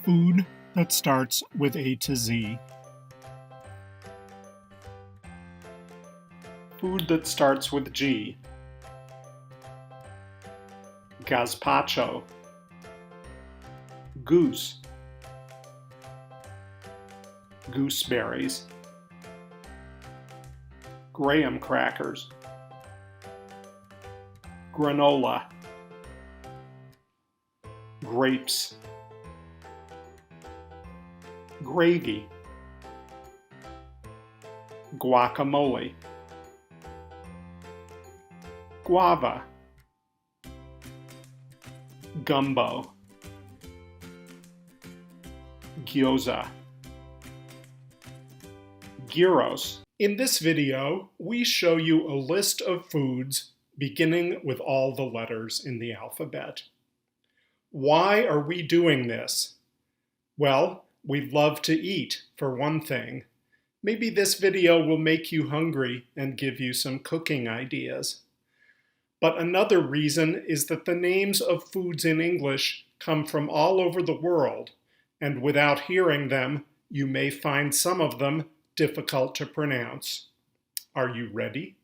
Food that starts with A to Z. Food that starts with G. Gazpacho. Goose. Gooseberries. Graham crackers. Granola. Grapes. Gravy. Guacamole. Guava. Gumbo. Gyoza. Gyros. In this video, we show you a list of foods beginning with all the letters in the alphabet. Why are we doing this? Well, we love to eat, for one thing. Maybe this video will make you hungry and give you some cooking ideas. But another reason is that the names of foods in English come from all over the world, and without hearing them, you may find some of them difficult to pronounce. Are you ready?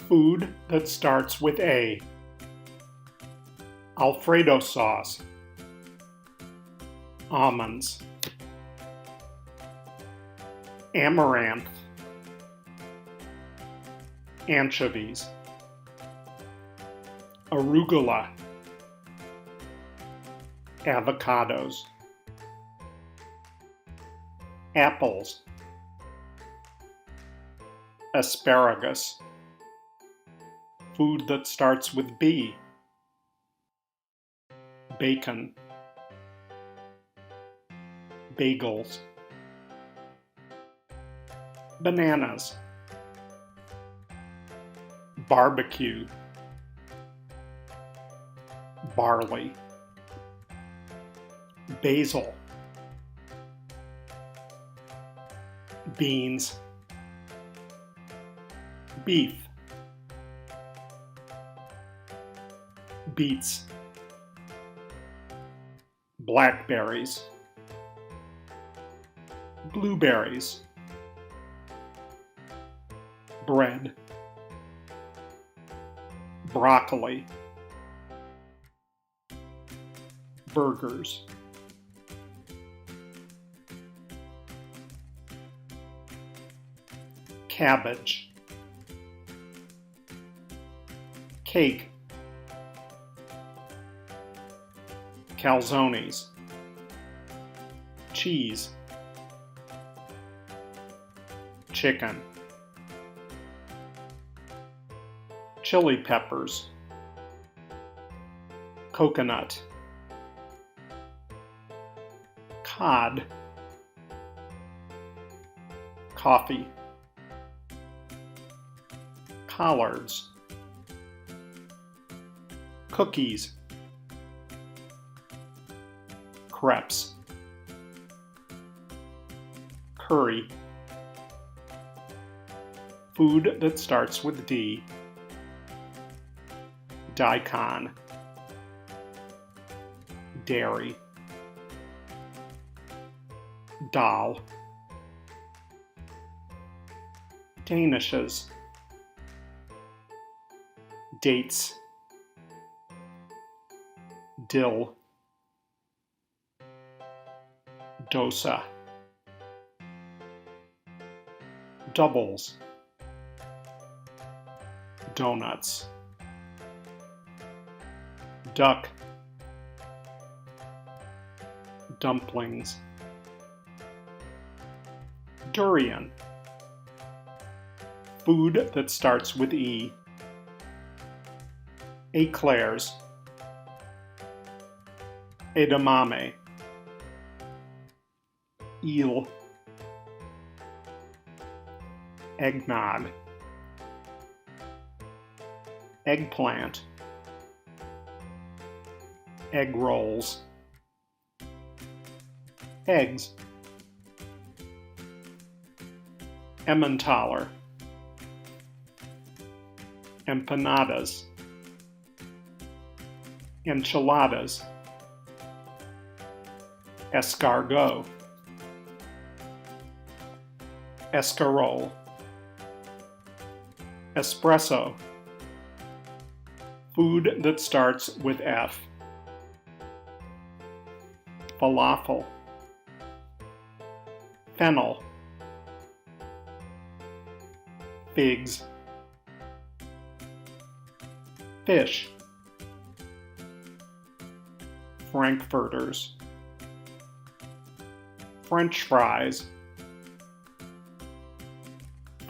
Food that starts with A. Alfredo sauce. Almonds. Amaranth. Anchovies. Arugula. Avocados. Apples. Asparagus. Food that starts with B. Bacon. Bagels. Bananas. Barbecue. Barley. Basil. Beans. Beef. Beets. Blackberries. Blueberries. Bread. Broccoli. Burgers. Cabbage. Cake. Calzones. Cheese. Chicken. Chili peppers. Coconut. Cod. Coffee. Collards. Cookies. Crepes. Curry. Food that starts with D. Daikon. Dairy. Dal. Danishes. Dates. Dill. Dosa. Doubles. Donuts. Duck. Dumplings. Durian. Food that starts with E. Eclairs. Edamame. Eel. Eggnog. Eggplant. Egg rolls. Eggs. Emmentaler. Empanadas. Enchiladas. escargot, escarole, espresso, food that starts with F, falafel, fennel, figs, fish, frankfurters, French fries,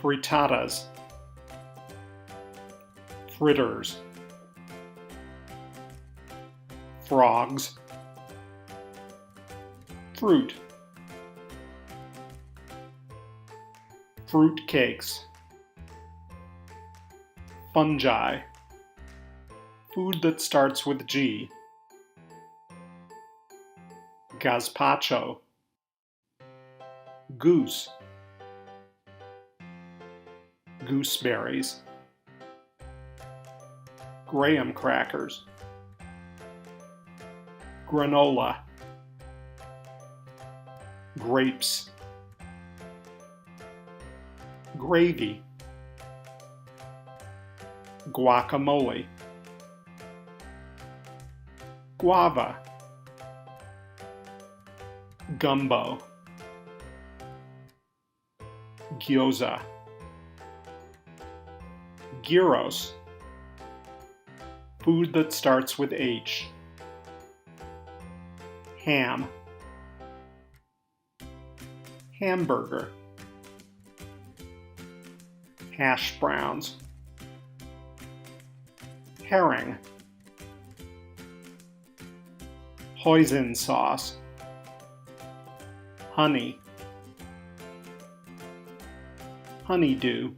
frittatas, fritters, frogs, fruit, fruit cakes, fungi, food that starts with G, gazpacho, goose, gooseberries, graham crackers, granola, grapes, gravy, guacamole, guava, gumbo, gyoza, gyros, food that starts with H, ham, hamburger, hash browns, herring, hoisin sauce, honey, honeydew,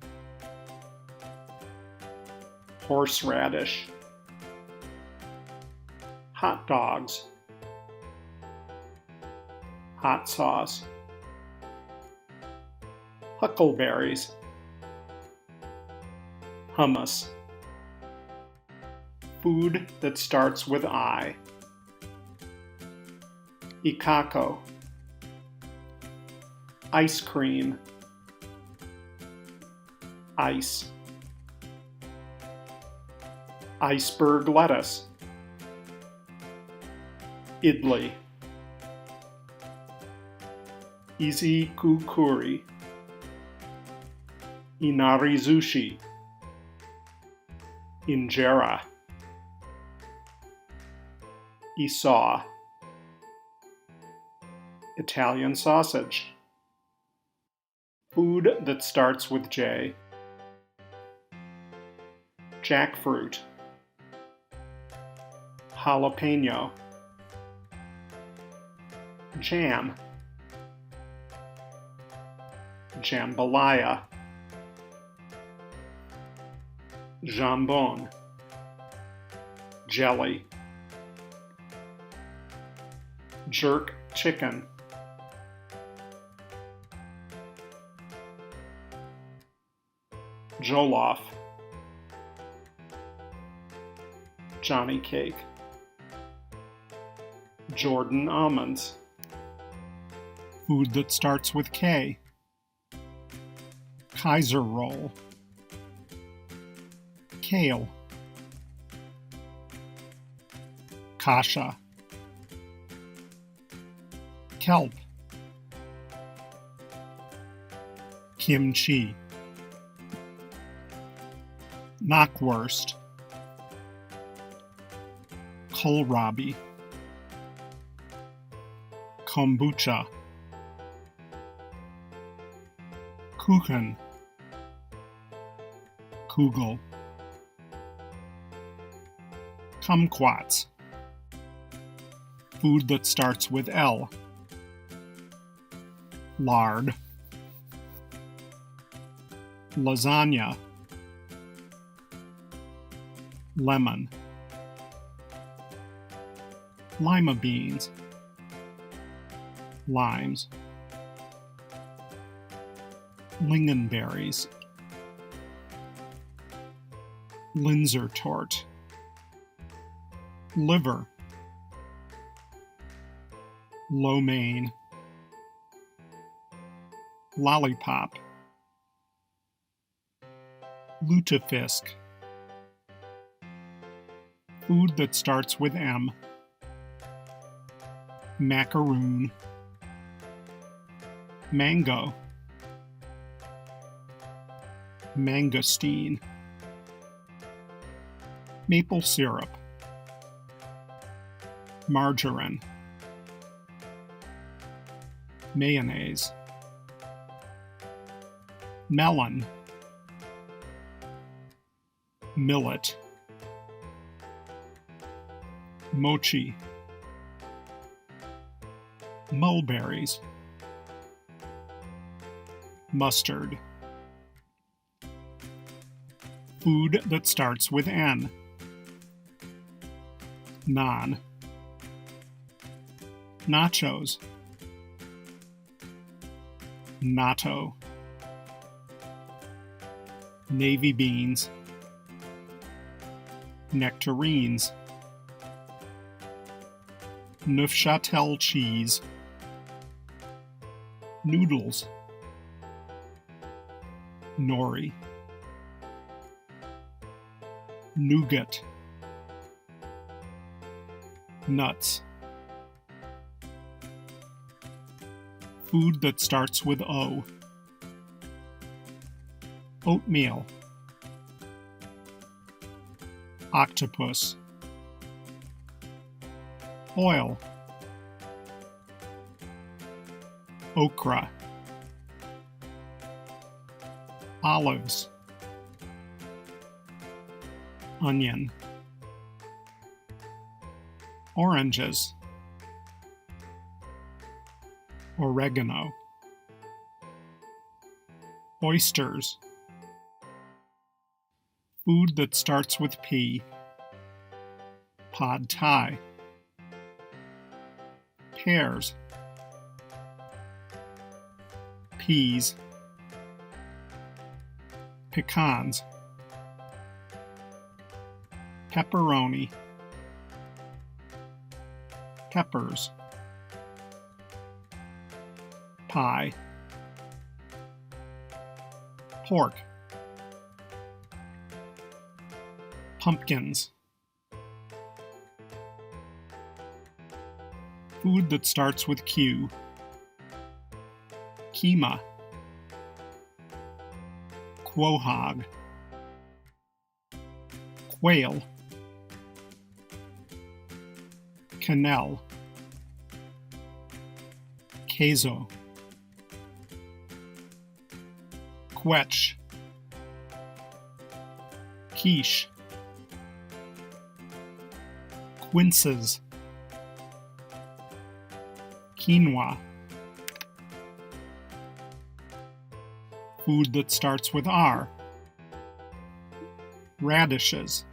horseradish, hot dogs, hot sauce, huckleberries, hummus, food that starts with I, ikako, ice cream, ice, iceberg lettuce, idli, izikukuri, inarizushi, injera, isaw, Italian sausage, food that starts with J, jackfruit, jalapeno, jam, jambalaya, jambon, jelly, jerk chicken, jollof, Johnny cake, Jordan almonds, food that starts with K, Kaiser roll, kale, kasha, kelp, kimchi, knockwurst, kohlrabi, kombucha, kuchen, kugel, kumquats, food that starts with L, lard, lasagna, lemon, lima beans, limes, lingonberries, linzertort, liver, lo mein, lollipop, lutefisk, food that starts with M, macaroon, mango, mangosteen, maple syrup, margarine, mayonnaise, melon, millet, mochi, mulberries, mustard, food that starts with N, naan, nachos, natto, navy beans, nectarines, Neufchâtel cheese, noodles, nori, nougat, nuts, food that starts with O, oatmeal, octopus, oil, okra, olives, onion, oranges, oregano, oysters, food that starts with P, pad thai, pears, peas, pecans, pepperoni, peppers, pie, pork, pumpkins, food that starts with Q, keema, quahog, quail, quenelle, queso, quetch, quiche, quinces, quinoa, food that starts with R, radishes,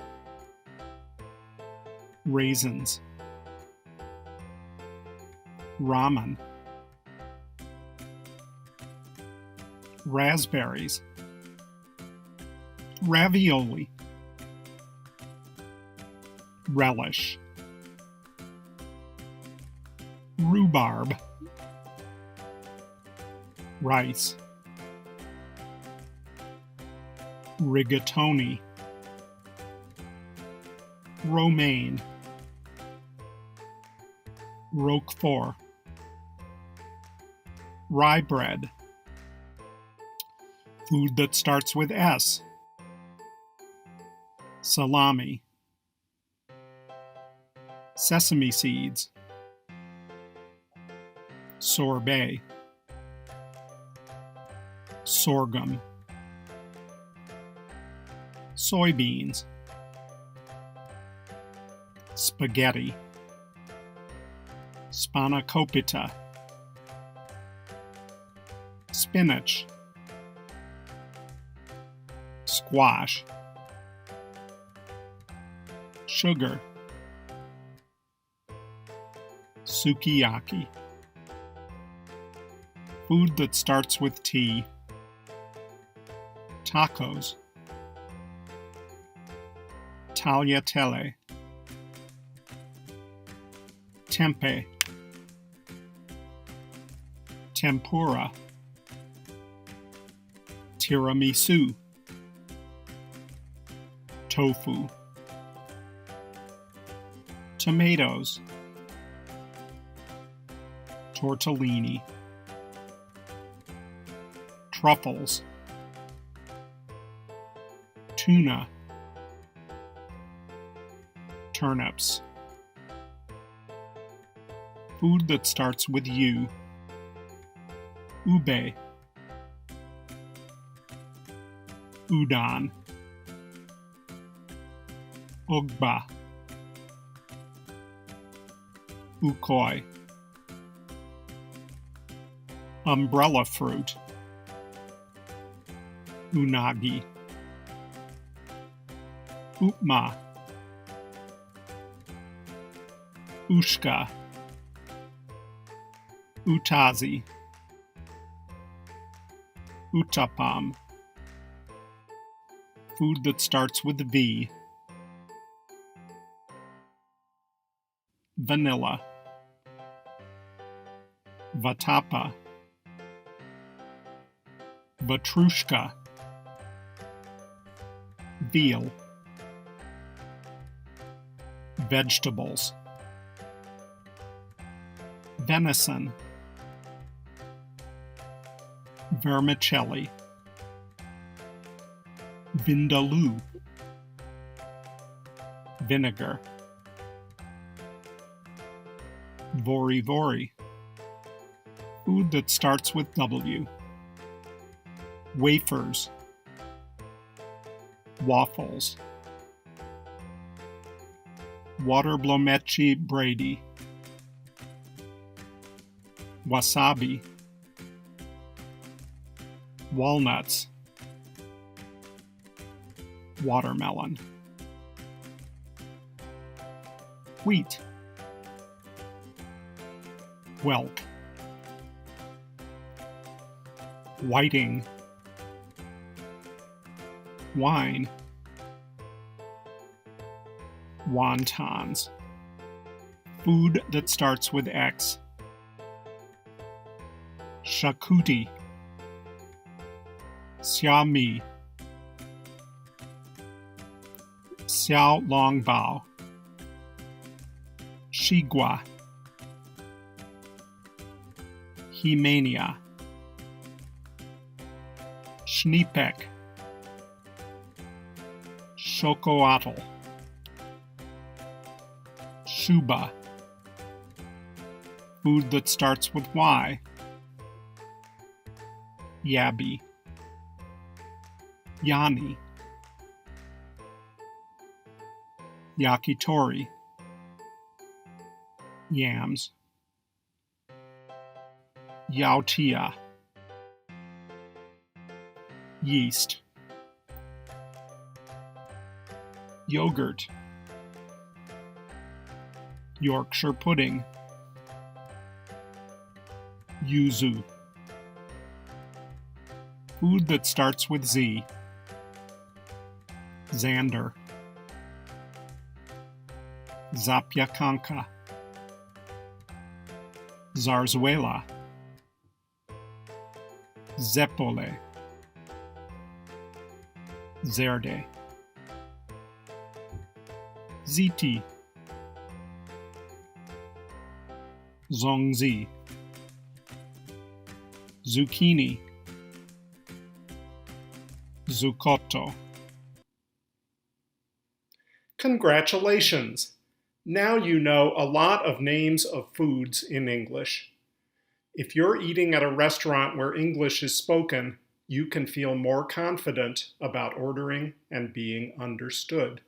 raisins, ramen, raspberries, ravioli, relish, rhubarb, rice, rigatoni, romaine, roquefort, rye bread, food that starts with S, salami, sesame seeds, sorbet, sorghum, soybeans, spaghetti, spanakopita, spinach, squash, sugar, sukiyaki, food that starts with T, tacos, tagliatelle, tempeh, tempura, tiramisu, tofu, tomatoes, tortellini, truffles, tuna, turnips. Food that starts with U. Ube, udon, ugba, ukoi, umbrella fruit, unagi, upma, ushka, utazi, uttapam. Food that starts with V. Vanilla, vatapa, vatrushka, veal, vegetables, venison, vermicelli, vindaloo, vinegar, vori-vori. Food that starts with W. Wafers, waffles, waterblomechi Brady, wasabi, walnuts, watermelon, wheat, whelk, whiting, wine, wontons. Food that starts with X. Shakuti, xiaomi, xiao longbao, shigua, himania, Schneepeck, Xocoatl, Shuba. Food that starts with Y. Yabi, Yani, Yakitori, yams, Yaotia, yeast, yogurt, Yorkshire pudding, yuzu. Food that starts with Z. Xander, Zapyakanka, Zarzuela, Zeppole, Zerde, Ziti, Zongzi, Zucchini, Zucotto. Congratulations! Now you know a lot of names of foods in English. If you're eating at a restaurant where English is spoken, you can feel more confident about ordering and being understood.